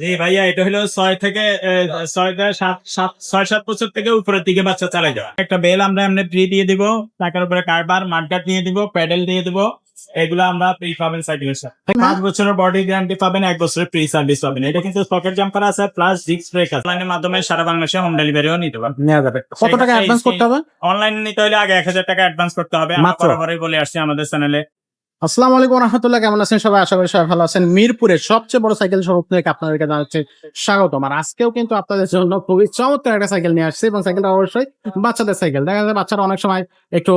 জি ভাইয়া, এটা হলো 6 থেকে 7 থেকে উপরের দিকে বাচ্চা চালাই যাওয়া। একটা বেল আমরা এমনি ফ্রি দিয়ে দিব, টাকার উপরে কারবার মার্কার দিয়ে দিব, প্যাডেল দিয়ে দিব। এগুলো আমরা ফ্রি পাবেন সাইকেলের সাথে। 5 বছরের বডি গ্যারান্টি পাবেন, 1 বছরের ফ্রি সার্ভিস পাবেন। এটা কিন্তু পকেট জাম্পার আছে প্লাস ডিস্ক ব্রেক আছে। অনলাইনের মাধ্যমে সারা বাংলাদেশে হোম ডেলিভারিও নিতে পারবেন। নেওয়া যাবে। কত টাকা অ্যাডভান্স করতে হবে? অনলাইনে নিতে হলে আগে 1000 টাকা অ্যাডভান্স করতে হবে। আমরা মাত্র? বরাবরই বলে আসছি আমাদের চ্যানেলে। আসসালামু আলাইকুম রহমতুল্লাহ, কেমন আছেন সবাই? আশা করি সবাই ভালো আছেন। মিরপুরের সবচেয়ে বড় সাইকেল শোরুম থেকে আপনাদেরকে জানাচ্ছি স্বাগতম। আর আজকেও কিন্তু আপনাদের জন্য খুবই চমৎকার একটা সাইকেল নিয়ে আসছে, এবং সাইকেলটা অবশ্যই বাচ্চাদের সাইকেল। দেখা যায় বাচ্চারা অনেক সময় একটু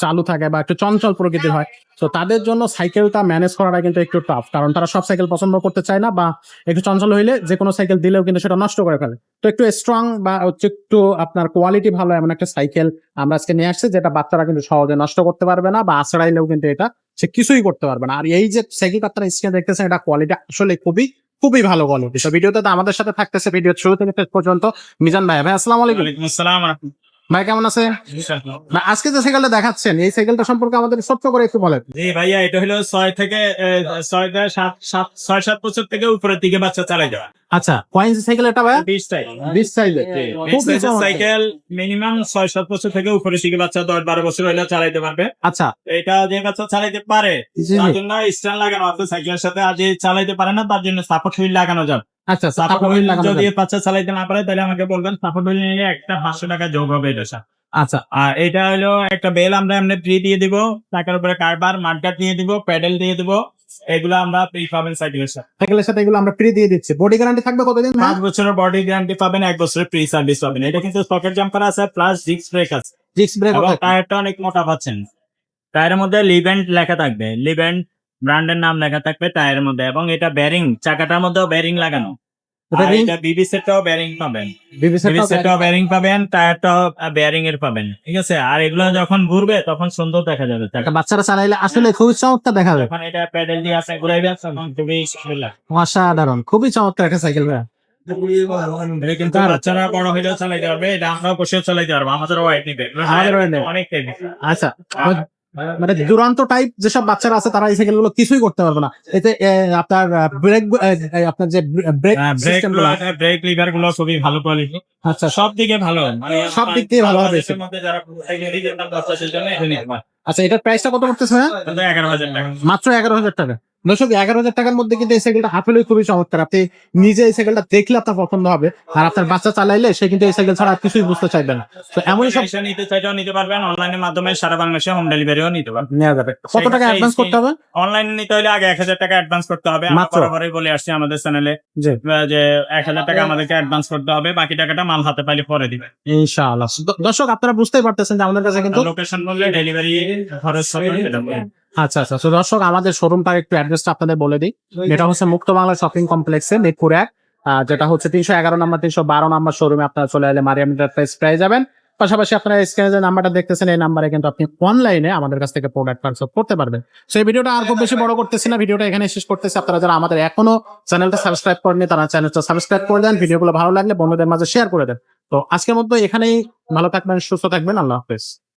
চালু থাকে বা একটু চঞ্চল প্রকৃতির হয়, তো তাদের জন্য সাইকেলটা ম্যানেজ করাটা কিন্তু একটু টাফ, কারণ তারা সব সাইকেল পছন্দ করতে চায় না, বা একটু চঞ্চল হইলে যে কোনো সাইকেল দিলেও কিন্তু সেটা নষ্ট করে ফেলে। তো একটু স্ট্রং বা হচ্ছে একটু আপনার কোয়ালিটি ভালো এমন একটা সাইকেল আমরা আজকে নিয়ে আসছি, যেটা বাচ্চারা কিন্তু সহজে নষ্ট করতে পারবে না, বা আছড়াইলেও কিন্তু এটা সে কিছুই করতে পারবে না। আর এই যে সাইকেলটা আপনারা স্ক্রিনে দেখতেছেন, এটা কোয়ালিটি আসলে খুবই খুবই ভালো কোয়ালিটি। তো ভিডিওতে তো আমাদের সাথে থাকতেছে ভিডিও শুরু থেকে শেষ পর্যন্ত মিজান ভাই। ভাই আসসালামু আলাইকুম। ওয়ালাইকুম আসসালাম। ভাই কেমন আছে? না, আজকে যে সাইকেলটা দেখাচ্ছেন, এই সাইকেলটা সম্পর্কে আমাদের ছোট্ট করে একটু বলেন। জি ভাইয়া, এটা হলো 6 থেকে 7 থেকে উপরের দিকে বাচ্চা চালাই যাওয়া। আচ্ছা, কয়েন সাইকেল এটা ভাই? 20 টাই 20 সাইজের। খুবই চমৎকার। সাইকেল মিনিমাম 6-7 বছর থেকে উপরে শিখে বাচ্চা 10-12 বছর হইলে চালাইতে পারবে। আচ্ছা, এটা যে বাচ্চা চালাইতে পারে জি, তার জি। জন্য স্ট্যান্ড লাগানো আছে সাইকেলের সাথে। আর যে চালাইতে পারে না তার জন্য সাপোর্ট হুইল লাগানো যাবে। আচ্ছা, সাপোর্ট তারপর হুইল লাগানো যদি যাবে। বাচ্চা চালাইতে না পারে তাহলে আমাকে বলবেন, সাপোর্ট হুইল নিয়ে একটা 500 টাকা যোগ হবে এটার সাথে। আচ্ছা, আর এটা হলো একটা বেল আমরা এমনি ফ্রি দিয়ে দিব, টাকার উপরে কারবার মার্কার দিয়ে দিব, প্যাডেল দিয়ে দিব। এগুলো আমরা ফ্রি পাবেন সাইকেলের সাথে। সাইকেলের সাথে এগুলো আমরা ফ্রি দিয়ে দিচ্ছি। বডি গ্যারান্টি থাকবে কতদিন? 5 বছরের বডি গ্যারান্টি পাবেন, 1 বছরের ফ্রি সার্ভিস পাবেন। এটা কিন্তু পকেট জাম্পার আছে প্লাস ডিস্ক ব্রেক আছে। ডিস্ক ব্রেক এবং টায়ারটা অনেক মোটা পাচ্ছেন। টায়ারের মধ্যে লিভেন্ট লেখা থাকবে, লিভেন্ট ব্র্যান্ডের নাম লেখা থাকবে টায়ারের মধ্যে। এবং এটা ব্যারিং, চাকাটার মধ্যেও ব্যারিং লাগানো। আর এটা বিবি সেটটাও ব্যারিং পাবেন, বিবি সেটটাও ব্যারিং পাবেন, টায়ারটাও ব্যারিং এর পাবেন। ঠিক আছে। আর এগুলো যখন ঘুরবে তখন সুন্দর দেখা যাবে। বাচ্চারা চালাইলে আসলে খুবই চমৎকার দেখা যাবে। যখন এটা প্যাডেল দিয়ে আসে ঘুরাইবে তখন খুবই সুন্দর লাগে। অসাধারণ, খুবই চমৎকার একটা সাইকেল ভাই। এটা কিন্তু বাচ্চারা বড় হইলেও চালাইতে পারবে, এটা আমরাও বসেও চালাইতে পারবো। আমাদের ওয়াইড নিবে, আমাদের weight নেবে। অনেক টাইপ। আচ্ছা, মানে দুরান্ত টাইপ যেসব বাচ্চারা আছে তারা এই সাইকেল গুলো কিছুই করতে পারবে না। এতে আপনার ব্রেক, আপনার যে ব্রেক সিস্টেম গুলো, ব্রেক লিভার গুলো খুবই ভালো কোয়ালিটি। আচ্ছা, সব দিকে ভালো, মানে সব দিক দিয়ে ভালো হবে। বাংলাদেশের মধ্যে যারা বাচ্চাদের জন্য এটা নিতে পারে। আচ্ছা, এটার প্রাইসটা কত পড়তেছে ভাই? 11,000 টাকা। মাত্র 11,000 টাকা। দর্শক, 11,000 টাকার মধ্যে কিন্তু এই সাইকেলটা আসলে খুবই চমৎকার। আপনি নিজে এই সাইকেলটা দেখলে আপনার পছন্দ হবে, আর আপনার বাচ্চা চালাইলে সে কিন্তু এই সাইকেল ছাড়া আর কিছুই বুঝতে চাইবে না। তো এমনই সব এসে নিতে চাইলেও নিতে পারবেন, অনলাইনের মাধ্যমে সারা বাংলাদেশে হোম ডেলিভারিও নিতে পারবেন। নেওয়া যাবে। কত টাকা অ্যাডভান্স করতে হবে? অনলাইনে নিতে হলে আগে 1000 টাকা অ্যাডভান্স করতে হবে। আমরা মাত্র? বরাবরই বলে আসছি আমাদের চ্যানেলে জি, যে 1000 টাকা আমাদেরকে অ্যাডভান্স করতে হবে, বাকি টাকাটা মাল হাতে পাইলে পরে দিবে। ইনশাআল্লাহ। দর্শক, আপনারা বুঝতেই পারতেছেন যে আমাদের কাছে কিন্তু লোকেশন বললে ডেলিভারি খরচ হবে সেটা বলবেন। আচ্ছা, আচ্ছা। তো দর্শক, আমাদের শোরুমটার একটু অ্যাড্রেসটা আপনাদের বলে দিই। এটা হচ্ছে মুক্ত বাংলা শপিং কমপ্লেক্সে মিরপুর 1, যেটা হচ্ছে 311 নাম্বার 312 নাম্বার শোরুমে আপনারা চলে এলে মারিয়াম এন্টারপ্রাইজ পেয়ে যাবেন। পাশাপাশি আপনারা স্ক্রিনে যে নাম্বারটা দেখতেছেন, এই নাম্বারে কিন্তু আপনি অনলাইনে আমাদের কাছ থেকে প্রোডাক্ট পারচেজ করতে পারবেন। সো এই ভিডিওটা আর খুব বেশি বড় করতেছি না, ভিডিওটা এখানে শেষ করতেছি। আপনারা যারা আমাদের এখনো চ্যানেলটা সাবস্ক্রাইব করেননি তারা চ্যানেলটা সাবস্ক্রাইব করে দেন, ভিডিওগুলো ভালো লাগলে বন্ধুদের মাঝে শেয়ার করে দেন। তো আজকের মতো এখানেই, ভালো থাকবেন, সুস্থ থাকবেন, আল্লাহ হাফেজ।